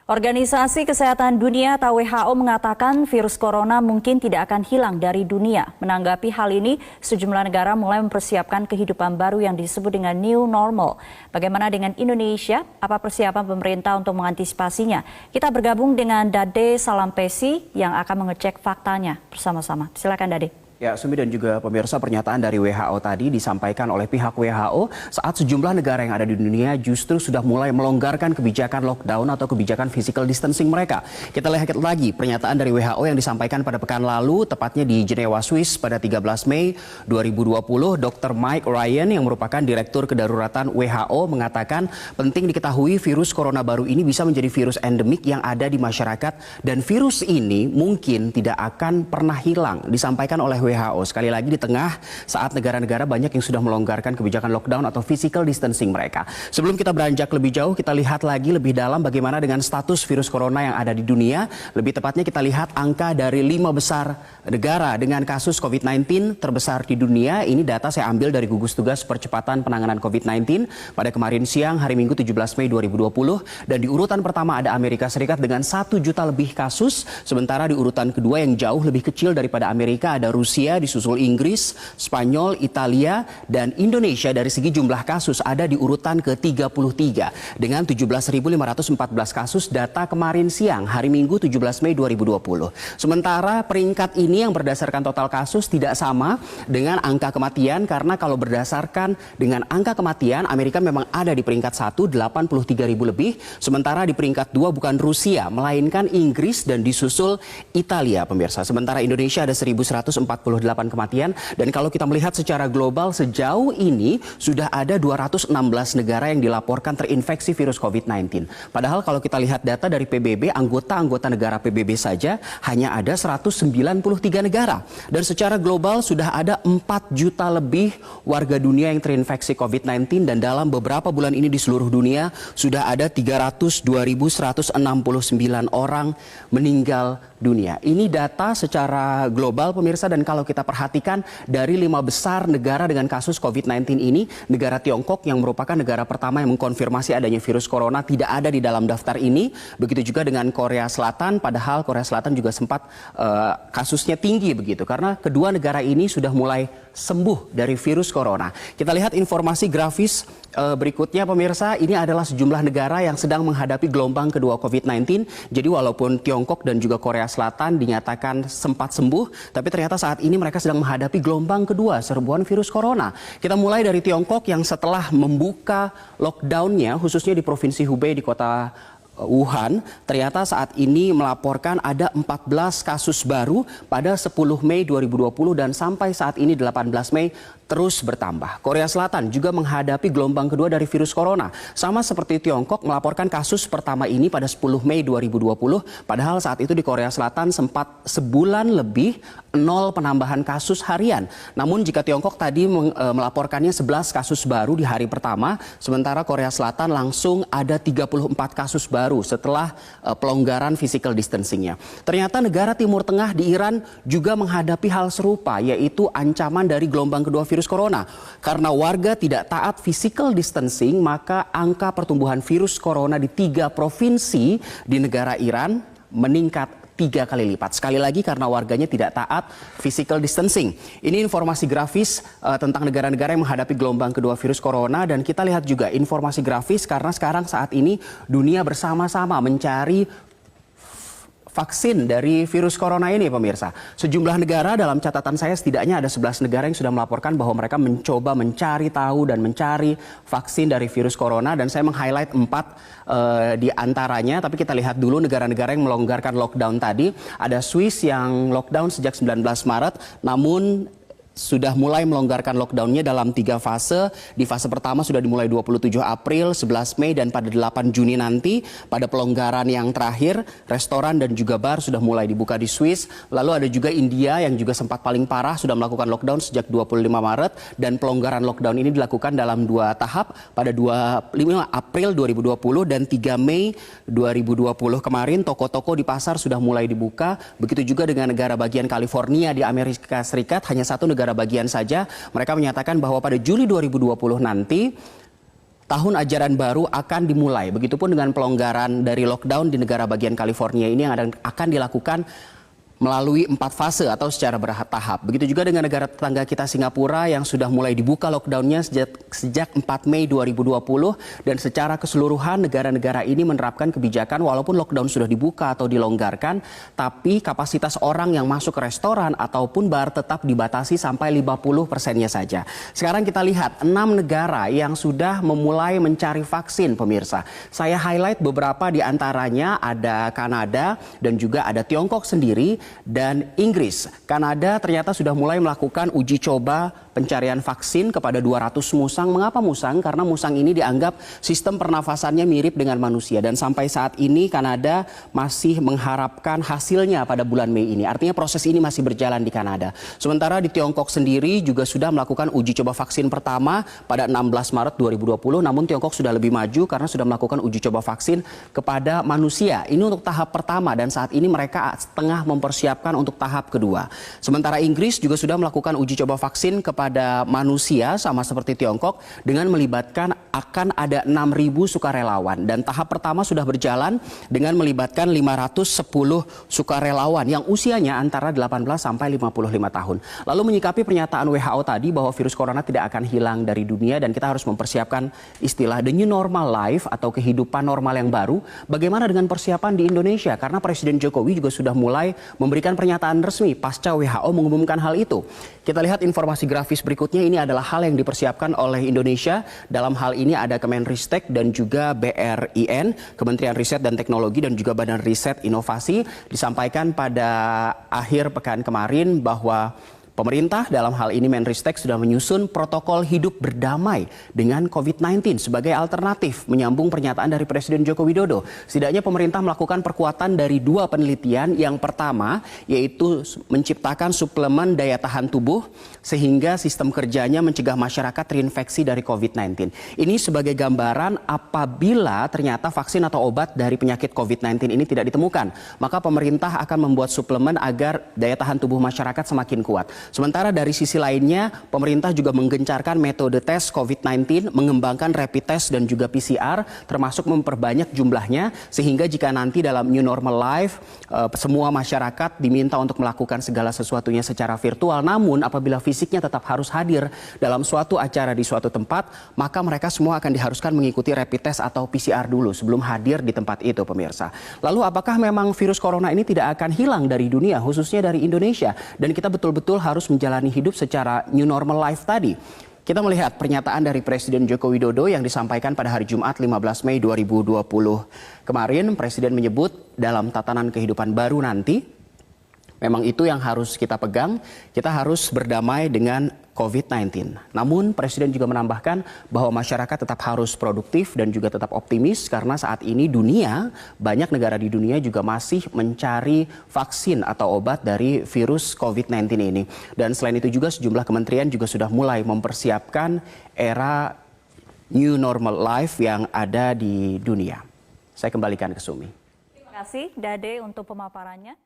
Organisasi Kesehatan Dunia atau WHO mengatakan virus corona mungkin tidak akan hilang dari dunia. Menanggapi hal ini, sejumlah negara mulai mempersiapkan kehidupan baru yang disebut dengan new normal. Bagaimana dengan Indonesia? Apa persiapan pemerintah untuk mengantisipasinya? Kita bergabung dengan Dade Salampesi yang akan mengecek faktanya bersama-sama. Silakan Dade. Ya, Sumi dan juga pemirsa, pernyataan dari WHO tadi disampaikan oleh pihak WHO saat sejumlah negara yang ada di dunia justru sudah mulai melonggarkan kebijakan lockdown atau kebijakan physical distancing mereka. Kita lihat lagi pernyataan dari WHO yang disampaikan pada pekan lalu, tepatnya di Jenewa, Swiss pada 13 Mei 2020. Dr. Mike Ryan yang merupakan Direktur Kedaruratan WHO mengatakan penting diketahui virus corona baru ini bisa menjadi virus endemik yang ada di masyarakat dan virus ini mungkin tidak akan pernah hilang, disampaikan oleh WHO. Sekali lagi di tengah saat negara-negara banyak yang sudah melonggarkan kebijakan lockdown atau physical distancing mereka. Sebelum kita beranjak lebih jauh, kita lihat lagi lebih dalam bagaimana dengan status virus corona yang ada di dunia. Lebih tepatnya kita lihat angka dari 5 besar negara dengan kasus COVID-19 terbesar di dunia. Ini data saya ambil dari gugus tugas percepatan penanganan COVID-19 pada kemarin siang hari Minggu 17 Mei 2020. Dan di urutan pertama ada Amerika Serikat dengan 1 juta lebih kasus. Sementara di urutan kedua yang jauh lebih kecil daripada Amerika ada Rusia, disusul Inggris, Spanyol, Italia, dan Indonesia dari segi jumlah kasus ada di urutan ke-33 dengan 17.514 kasus data kemarin siang hari Minggu 17 Mei 2020. Sementara peringkat ini yang berdasarkan total kasus tidak sama dengan angka kematian karena kalau berdasarkan dengan angka kematian Amerika memang ada di peringkat 1 83.000 lebih, sementara di peringkat 2 bukan Rusia melainkan Inggris dan disusul Italia, pemirsa. Sementara Indonesia ada 1.148 kematian dan kalau kita melihat secara global sejauh ini sudah ada 216 negara yang dilaporkan terinfeksi virus COVID-19. Padahal kalau kita lihat data dari PBB, anggota-anggota negara PBB saja hanya ada 193 negara. Dan secara global sudah ada 4 juta lebih warga dunia yang terinfeksi COVID-19 dan dalam beberapa bulan ini di seluruh dunia sudah ada 302.169 orang meninggal dunia. Ini data secara global, pemirsa, dan kalau kita perhatikan dari 5 besar negara dengan kasus COVID-19 ini, negara Tiongkok yang merupakan negara pertama yang mengkonfirmasi adanya virus corona tidak ada di dalam daftar ini. Begitu juga dengan Korea Selatan, padahal Korea Selatan juga sempat kasusnya tinggi begitu karena kedua negara ini sudah mulai sembuh dari virus corona. Kita lihat informasi grafis berikutnya, pemirsa. Ini adalah sejumlah negara yang sedang menghadapi gelombang kedua COVID-19. Jadi walaupun Tiongkok dan juga Korea Selatan dinyatakan sempat sembuh, tapi ternyata saat ini mereka sedang menghadapi gelombang kedua serbuan virus corona. Kita mulai dari Tiongkok yang setelah membuka lockdownnya khususnya di Provinsi Hubei di kota Wuhan, ternyata saat ini melaporkan ada 14 kasus baru pada 10 Mei 2020 dan sampai saat ini 18 Mei terus bertambah. Korea Selatan juga menghadapi gelombang kedua dari virus corona. Sama seperti Tiongkok melaporkan kasus pertama ini pada 10 Mei 2020, padahal saat itu di Korea Selatan sempat sebulan lebih 0 penambahan kasus harian. Namun jika Tiongkok tadi melaporkannya 11 kasus baru di hari pertama, sementara Korea Selatan langsung ada 34 kasus baru setelah pelonggaran physical distancingnya. Ternyata negara Timur Tengah di Iran juga menghadapi hal serupa, yaitu ancaman dari gelombang kedua virus corona. Karena warga tidak taat physical distancing, maka angka pertumbuhan virus corona di 3 provinsi di negara Iran meningkat 3 kali lipat. Sekali lagi karena warganya tidak taat physical distancing. Ini informasi grafis tentang negara-negara yang menghadapi gelombang kedua virus corona, dan kita lihat juga informasi grafis karena sekarang saat ini dunia bersama-sama mencari vaksin dari virus corona ini, pemirsa. Sejumlah negara, dalam catatan saya setidaknya ada 11 negara yang sudah melaporkan bahwa mereka mencoba mencari tahu dan mencari vaksin dari virus corona, dan saya meng-highlight 4 di antaranya. Tapi kita lihat dulu negara-negara yang melonggarkan lockdown tadi. Ada Swiss yang lockdown sejak 19 Maret, namun sudah mulai melonggarkan lockdownnya dalam 3 fase. Di fase pertama sudah dimulai 27 April, 11 Mei, dan pada 8 Juni nanti. Pada pelonggaran yang terakhir, restoran dan juga bar sudah mulai dibuka di Swiss. Lalu ada juga India yang juga sempat paling parah, sudah melakukan lockdown sejak 25 Maret. Dan pelonggaran lockdown ini dilakukan dalam 2 tahap pada 25 April 2020 dan 3 Mei 2020 kemarin. Toko-toko di pasar sudah mulai dibuka. Begitu juga dengan negara bagian California di Amerika Serikat, hanya 1 negara bagian saja. Mereka menyatakan bahwa pada Juli 2020 nanti tahun ajaran baru akan dimulai. Begitupun dengan pelonggaran dari lockdown di negara bagian California ini yang akan dilakukan melalui 4 fase atau secara bertahap. Begitu juga dengan negara tetangga kita Singapura yang sudah mulai dibuka lockdownnya sejak 4 Mei 2020 dan secara keseluruhan negara-negara ini menerapkan kebijakan walaupun lockdown sudah dibuka atau dilonggarkan, tapi kapasitas orang yang masuk ke restoran ataupun bar tetap dibatasi sampai 50%-nya saja. Sekarang kita lihat 6 negara yang sudah memulai mencari vaksin, pemirsa. Saya highlight beberapa di antaranya, ada Kanada dan juga ada Tiongkok sendiri dan Inggris. Kanada ternyata sudah mulai melakukan uji coba pencarian vaksin kepada 200 musang. Mengapa musang? Karena musang ini dianggap sistem pernafasannya mirip dengan manusia. Dan sampai saat ini Kanada masih mengharapkan hasilnya pada bulan Mei ini. Artinya proses ini masih berjalan di Kanada. Sementara di Tiongkok sendiri juga sudah melakukan uji coba vaksin pertama pada 16 Maret 2020. Namun Tiongkok sudah lebih maju karena sudah melakukan uji coba vaksin kepada manusia. Ini untuk tahap pertama dan saat ini mereka tengah mempersiapkan untuk tahap kedua. Sementara Inggris juga sudah melakukan uji coba vaksin kepada manusia sama seperti Tiongkok dengan melibatkan akan ada 6.000 sukarelawan dan tahap pertama sudah berjalan dengan melibatkan 510 sukarelawan yang usianya antara 18 sampai 55 tahun. Lalu menyikapi pernyataan WHO tadi bahwa virus corona tidak akan hilang dari dunia dan kita harus mempersiapkan istilah the new normal life atau kehidupan normal yang baru. Bagaimana dengan persiapan di Indonesia? Karena Presiden Jokowi juga sudah mulai memberikan pernyataan resmi pasca WHO mengumumkan hal itu. Kita lihat informasi grafis berikutnya. Ini adalah hal yang dipersiapkan oleh Indonesia. Dalam hal ini ada Kemenristek dan juga BRIN, Kementerian Riset dan Teknologi dan juga Badan Riset Inovasi. Disampaikan pada akhir pekan kemarin bahwa pemerintah dalam hal ini Menristek sudah menyusun protokol hidup berdamai dengan COVID-19 sebagai alternatif menyambung pernyataan dari Presiden Joko Widodo. Setidaknya pemerintah melakukan perkuatan dari 2 penelitian. Yang pertama yaitu menciptakan suplemen daya tahan tubuh sehingga sistem kerjanya mencegah masyarakat terinfeksi dari COVID-19. Ini sebagai gambaran apabila ternyata vaksin atau obat dari penyakit COVID-19 ini tidak ditemukan, maka pemerintah akan membuat suplemen agar daya tahan tubuh masyarakat semakin kuat. Sementara dari sisi lainnya, pemerintah juga menggencarkan metode tes COVID-19, mengembangkan rapid test dan juga PCR, termasuk memperbanyak jumlahnya, sehingga jika nanti dalam new normal life, semua masyarakat diminta untuk melakukan segala sesuatunya secara virtual. Namun apabila fisiknya tetap harus hadir dalam suatu acara di suatu tempat, maka mereka semua akan diharuskan mengikuti rapid test atau PCR dulu sebelum hadir di tempat itu, pemirsa. Lalu apakah memang virus corona ini tidak akan hilang dari dunia, khususnya dari Indonesia? Dan kita betul-betul harus menjalani hidup secara new normal life tadi. Kita melihat pernyataan dari Presiden Joko Widodo yang disampaikan pada hari Jumat 15 Mei 2020. Kemarin Presiden menyebut dalam tatanan kehidupan baru nanti, memang itu yang harus kita pegang, kita harus berdamai dengan COVID-19. Namun Presiden juga menambahkan bahwa masyarakat tetap harus produktif dan juga tetap optimis karena saat ini banyak negara di dunia juga masih mencari vaksin atau obat dari virus COVID-19 ini. Dan selain itu juga sejumlah kementerian juga sudah mulai mempersiapkan era new normal life yang ada di dunia. Saya kembalikan ke Sumi. Terima kasih Dade untuk pemaparannya.